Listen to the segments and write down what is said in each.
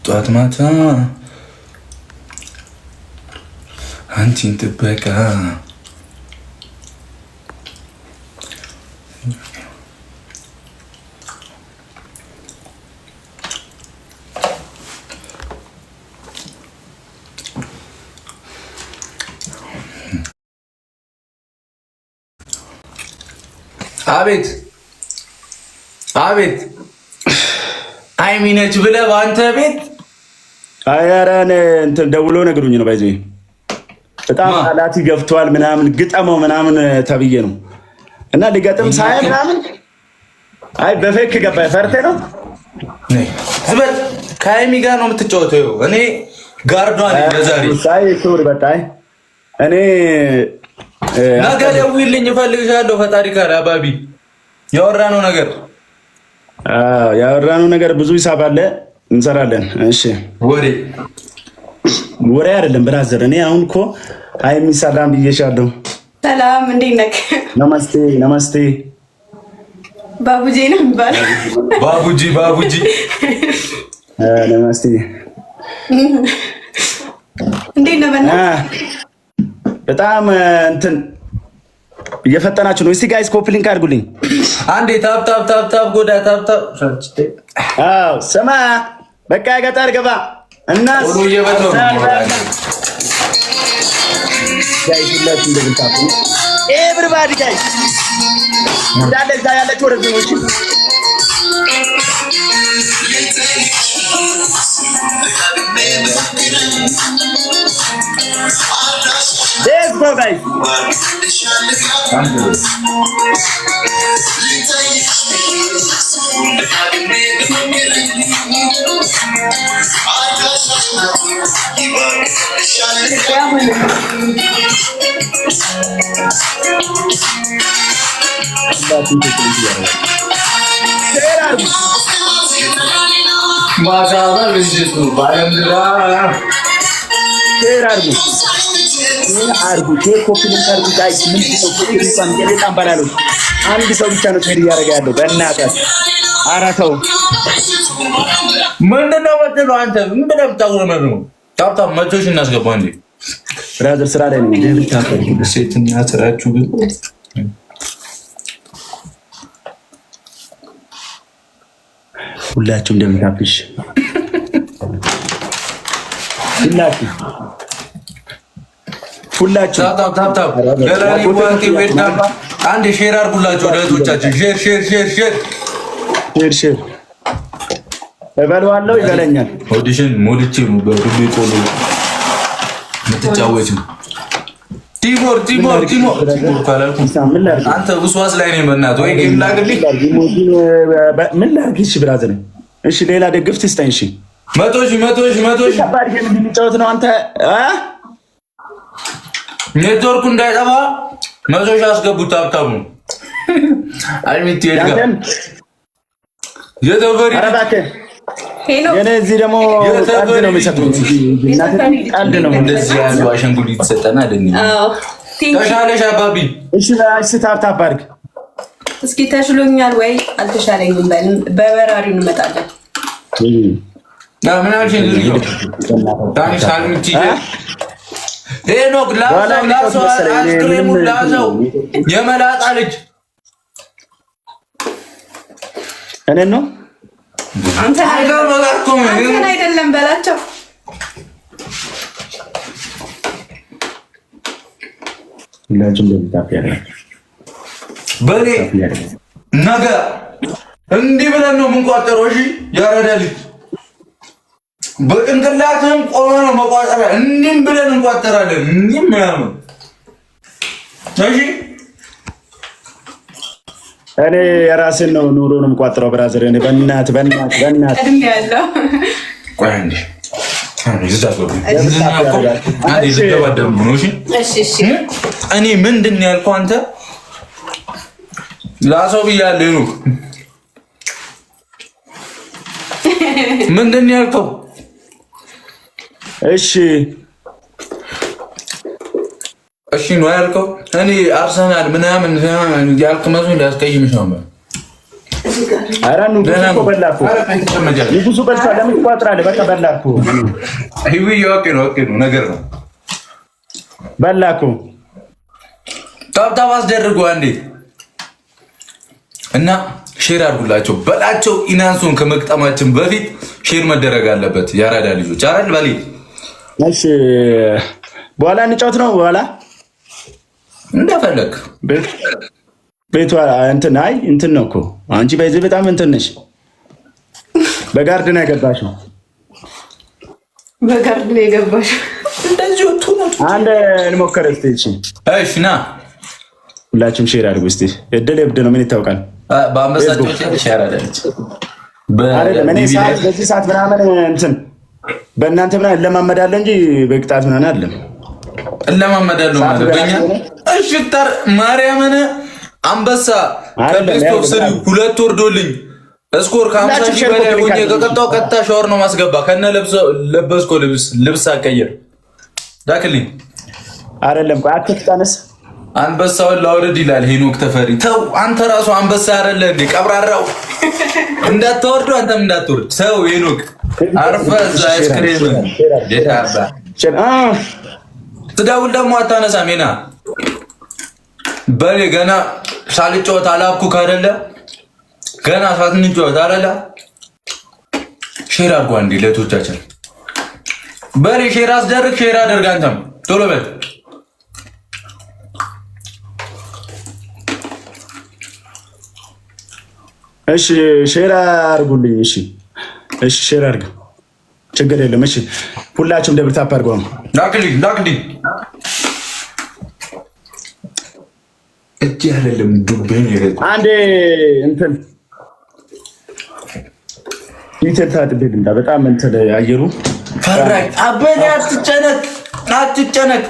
ጧት ማታ አንቺን ጥበቃ አቤት አቤት አይሚነች ብለህ በአንተ ቤት አያራን እንትን ደውሎ ነግሩኝ ነው ባይዘይ በጣም ቃላት ይገፍቷል ምናምን ግጠመው ምናምን ተብዬ ነው እና ሊገጥም ሳይ ምናምን አይ በፌክ ገባ ፈርቴ ነው ዝበት ከአይሚ ጋር ነው የምትጫወተው። እኔ ጋርዷን ለዛሬ ሳይ ሱር በጣይ እኔ ነገ ደውይልኝ እፈልግሻለሁ። ፈጣሪ ካለ አባቢ ያወራነው ነገር ብዙ ሂሳብ አለ እንሰራለን። እሺ ወሬ አይደለም ብራዘር። እኔ አሁን እኮ ሃይሚ ሰላም ብዬሻለሁ። ሰላም እንዴት ነህ? ነማስቴ ባቡጂ ነው የሚባለው። ባቡጂ ነማስቴ እንዴት ነህ? በጣም እንትን እየፈጠናችሁ ነው። እስቲ ጋይስ ኮፕሊንክ አድርጉልኝ አንዴ። ታፕ ጎዳ ታፕ። አዎ ስማ በቃ ገጠር ገባ እና ቶሎ እየበለው ጋይስ ሁላችሁ እንደምታውቁ ኤቭሪባዲ ጋይስ እንዳለ እዛ ያለችው ወደ ዜኖች let's go guys ማዛባ ልጅቱ ባለምራ ቴራርጉ አርጉ ኮፒሊንክ አርጉ ጋይስ ምን ነው ኮፒሊንክ አንገለጣም ባላለው አንድ ሰው ብቻ ነው ቴሪ ያረጋ ያለው በእናታችሁ አራተው ምንድነው ወጥቶ አንተ ምን ብለምታው ነው ታፕታፕ መቶሽ እናስገባ እንዴ ብራዘር ስራ ላይ ነው እንደምታፈሩ ሴትና ስራችሁ ግን ሁላችሁ እንደምታፍሽ ሁላችሁ ታፕታፕ ገላኒ ዋንቲ ዌልካም አንድ ሼር አድርጉላችሁ ለእህቶቻችን ሼር እበለዋለሁ ይበለኛል ኦዲሽን ሞልቼ ነው በዱቤ ቆሎ የምትጫወች ቲሞር ካላልኩ አንተ ውስዋስ ላይ ነኝ በእናትህ ወይ ጌም ላግልኝ ምን ላድርግ እሺ ብራዘር እሺ ሌላ ደግፍት ስጠኝ እሺ መቶ ሺህ ከባድ ጌም የሚጫወት ነው አንተ ኔትወርኩ እንዳይጠፋ 100 ሺህ አስገቡት ታብታቡ አይሚት ይልጋ የተፈሪ አረባከ የኔ እዚህ ደግሞ ቀልድ ነው የሚሰጡኝ ቀልድ ነው እንደዚህ ያለው አሸንጉሊት ተሰጠና አይደል ተሻለሽ አባቢ እሺ ታፕታፕ አድርግ እስኪ ተሽሎኛል ወይ አልተሻለኝም በበራሪው እንመጣለን ምን አልሽኝ ልጅ ታንሽ ሳልምጪ ሄኖክ ላዛው አስክሬሙ ላዛው የመላጣ ልጅ እኔ ነው አንተ አይደለም በላቸው ሁላችሁም እንደምታውቁ ያላችሁ በኔ ነገ እንዲህ ብለን ነው የምንቋጠረው። እሺ ያረዳ ልጅ በጭንቅላትህም ቆመ ነው መቋጠሪያ እንዲህም ብለን እንቋጠራለን። እንዲህም ምናምን እሺ እኔ የራሴን ነው ኑሮ ነው የምቋጥረው ብራዘር። እኔ በእናት ቀድም ያለው ቆይ አንዴ እኔ ምንድን ነው ያልከው አንተ? ላሰው ብያለሁ ነው ምንድን ነው ያልከው? እሺ ነው ያልከው። እኔ አርሰናል ምናምን ያልክ መስሎኝ ሊያስቀይምሽ ነው። ኧረ ንጉሱ እኮ በላኩ። ንጉሱ በልቷል። ለምን ትቋጥራለህ? በቃ በላኩ። ነው ነገር ነው። በላኩ። ታብታብ አስደርጉ አንዴ እና ሼር አድርጉላቸው በላቸው። ኢናንሱን ከመቅጠማችን በፊት ሼር መደረግ አለበት። ያራዳ ልጆች አረል በሊ። እሺ በኋላ እንጫወት ነው። በኋላ እንደፈለግ ቤቷ እንትን አይ እንትን ነው እኮ አንቺ በዚህ በጣም እንትን ነሽ። በጋርድ ነው የገባሽው። በጋርድ ነው የገባሽው። እንደዚህ ወጥቶ ነው። አንድ እንሞክር እስቲ። እሺ ና ሁላችሁም ሼር አድርጉ እስቲ። እድል እብድ ነው ምን ይታወቃል። በአንበሳቸው ሼር አደረች። በዚህ ሰዓት ምናምን እንትን በእናንተ ምናምን እለማመዳለሁ እንጂ በቅጣት ምናምን አይደለም። እለማመዳለሁ ማለት በእኛ እሽታር ማርያምን አንበሳ ከቤስቶክ ስሪ 2 ወርዶልኝ ስኮር ከ50 ሺህ በላይ ሆኜ ከቀጣው ቀጥታ ሻወር ነው ማስገባ ከነ ለበስኮ ልብስ አቀየር ዳክልኝ አይደለም። ቆይ አትፍታነስ አንበሳውን ላውረድ ይላል ሄኖክ ተፈሪ። ተው አንተ ራሱ አንበሳ አይደለ እንዴ ቀብራራው? እንዳትወርዱ አንተም እንዳትወርድ። ተው ሄኖክ አርፈህ እዛ አይስክሬም የታባ ትደውል ደግሞ አታነሳም። ሄና በሌ ገና ሳልጫወት አላኩክ አይደለ? ገና ሳትንጫወት አይደለ? ሼር አድርጓ እንዴ ለቶቻችን በሌ ሼር አስደርግ። ሼር አድርግ አንተም ቶሎ በል። እሺ ሼር አድርጉልኝ። እሺ እሺ ሼር አድርግ፣ ችግር የለም። እሺ ሁላችሁም ደብል ታፕ አድርጉ። ዳክልኝ እጅ አይደለም ዱቤን ይረድ አንዴ እንትን ይተታ ጥብልንዳ በጣም እንትን አየሩ ፈራኝ። አበኔ አትጨነቅ።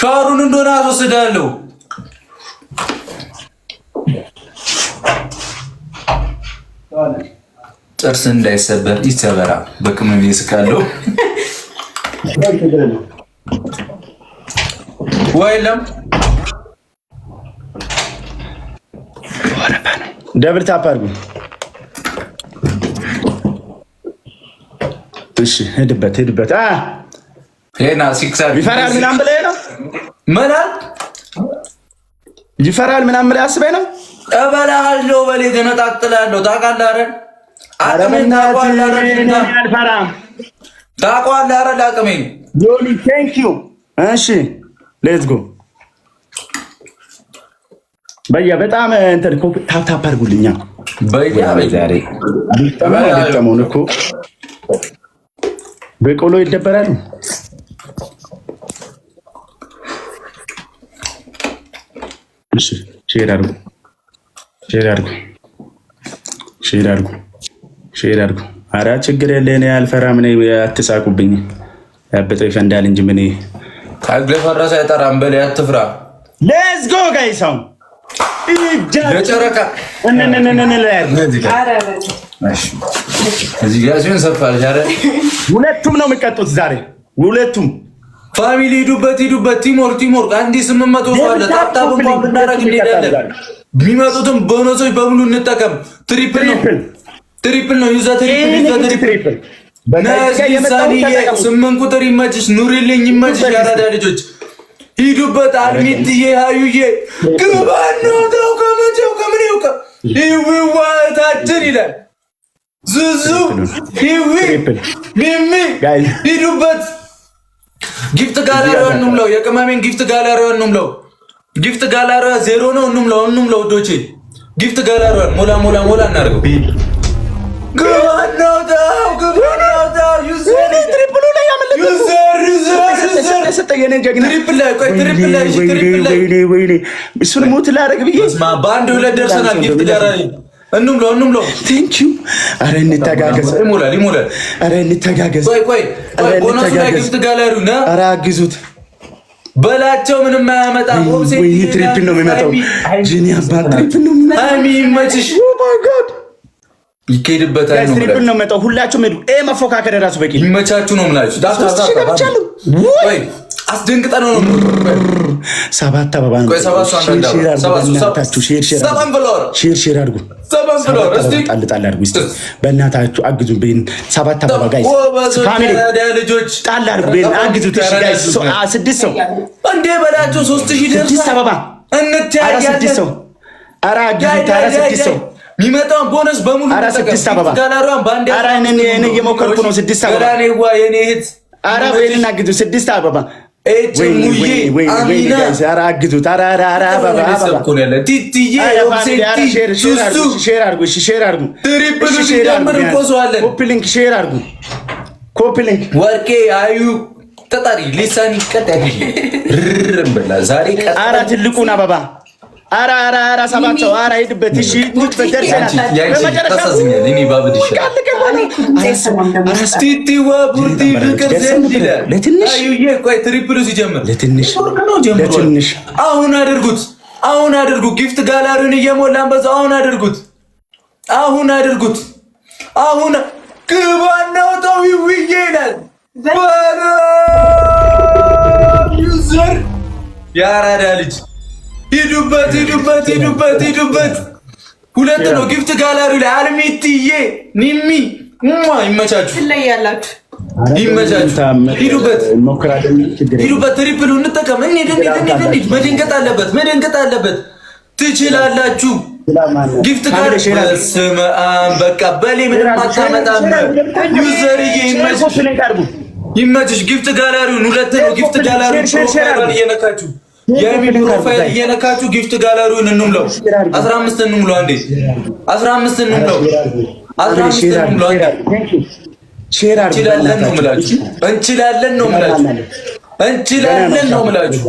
ሻወሩን እንደሆነ አስወስዳለሁ። ጥርስ እንዳይሰበር ይሰበራ። በቅመም ይስካለሁ ወይለም ደብል ታፕ አድርጉ። እሺ ሄድበት ሄና ሲክሳር ይፈራል ምናምን ብለህ ነው ይፈራል ምናምን ብለህ አስበህ ነው። እበላሃለሁ በሌ ገነጣጥላለሁ። ታውቃለህ አይደል? አቅሜን ታውቃለህ አይደል? አቅሜን ዮኒ ቴንክ ዩ። እሺ ሌትስ ጎ በያ በጣም እንትን ታፕ ታፕ አድርጉልኛ። በያ ዛሬ ቢጠመው እኮ በቆሎ ይደበራሉ። እሺ ሼር አድርጉ። ኧረ ችግር የለም እኔ አልፈራም። እኔ አትሳቁብኝ። ያበጠው ይፈንዳል እንጂ ምን ፈረሰ አይጠራም። በል አትፍራ። ሌትስ ጎ ጋይስ አሁን ለጨረቃ እዚህ ጋር ሲሆን ሰፋል። ሁለቱም ነው የሚቀጡት ዛሬ ሁለቱም ፋሚሊ ሂዱበት። ቲሞር አንዲ 800 ሰው አለ። ታፕታፕ እንኳን ብናረግ እንሄዳለን። የሚመጡትም ቦነሶች በሙሉ እንጠቀም። ትሪፕል ነው። ዩዘ ትሪፕል ነሲሳኒዬ 8 ቁጥር ይመችሽ። ኑሪልኝ ይመችሽ። ያራዳ ልጆች ሂዱበት። አድሚትዬ ሀዩዬ ግባነው ተው ከመቼው ከምኔው ይዋታችን ይላል ዙዙ ሂዊ ሚሚ ሂዱበት። ጊፍት ጋላሪዋን እንምለው። የቅመሜን ጊፍት ጋላሪዋን እንምለው። ጊፍት ጋላሪዋ 0 ነው። እንምለው ወዶቼ ጊፍት ጋላሪዋን ሞላ እናድርገው። ግባነው ተው ዩዘር ትሪፕሉ ላይ እሱን ሞት ላደርግ ብዬ በአንድ 2 ደርሰናል። ጊፍት ጋላሪ እንምለው። ቴንክ ዩ። ኧረ እንተጋገዝ። ይሞላል። ኧረ እንተጋገዝ። ቆይ ቦነሱ ላይ ጊፍት ጋላሪው ና። ኧረ አግዙት በላቸው። ምንም አያመጣም። ወይ ትሪፕል ነው የሚመጣው። ጂኒ አባት ትሪፕል ነው የሚመጣው። አይ ይመችሽ። ኦ ማይ ጋድ ይከይድበታል ነው ትሪፕል ነው የሚመጣው። ሁላችሁም ሄዱ። መፎካከር ራሱ በቂ ይመቻችሁ ነው የምላችሁ። አስደንግጠን ነው። ሰባት አበባ ነው። ሼር አድርጉ። ጣል ጣል አድርጉ። በእናታችሁ አግዙ። ሰባት አበባ ጋይስ ፋሚሊ ጣል አድርጉ። አግዙት። እሺ ጋይስ 6 ሰው እንዴ በላቸው 3000 ደርሷል። 6 አበባ እንታያለን። 6 ሰው ኧረ አግዙት። ኧረ 6 ሰው የሚመጣውን ቦነስ በሙሉ ኧረ 6 አበባ ኧረ እኔ እየሞከርኩ ነው። 6 አበባ የኔ እህት ኧረ ወይኔ አግዙ። 6 አበባ ኧረ አግዙት። ኧረ አበባ ሼር አድርጉ። ሼር አድርጉ። ኮፒ ሊንክ ወርቄ አዩ ተጣሪ ሊሳን ይቀጣል። ዛሬ ኧረ ትልቁን አበባ ኧረ 7 ሰው ኧረ ሂድበት። እሺ ለትንሽ አሁን አድርጉ። ጊፍት ጋላሪውን እየሞላን በዛው አሁን አድርጉት። አሁን ግባናው ተው ይይላል ዩዘር ያራዳ ልጅ ሂዱበት። ሁለት ነው ጊፍት ጋላሪው ላይ አልሚትዬ ኒሚ ይመቻችሁ። ሂዱበት። ትሪፕሉ እንጠቀም። እንሂድ። መደንገጥ አለበት። ትችላላችሁ። ጊፍት ጋር በስመ አብ በቃ በሌ ምንም አታመጣም። ዩዘርዬ ይመችሽ። ጊፍት ጋላሪውን ሁለት ነው። ጊፍት ጋላሪውን ፕሮፋይል እየነካችሁ ፕሮፋይል እየነካችሁ ጊፍት ጋላሪውን እንሙላው። 15 እንሙላው። አንዴ 15 እንሙላው። እንችላለን ነው ምላችሁ።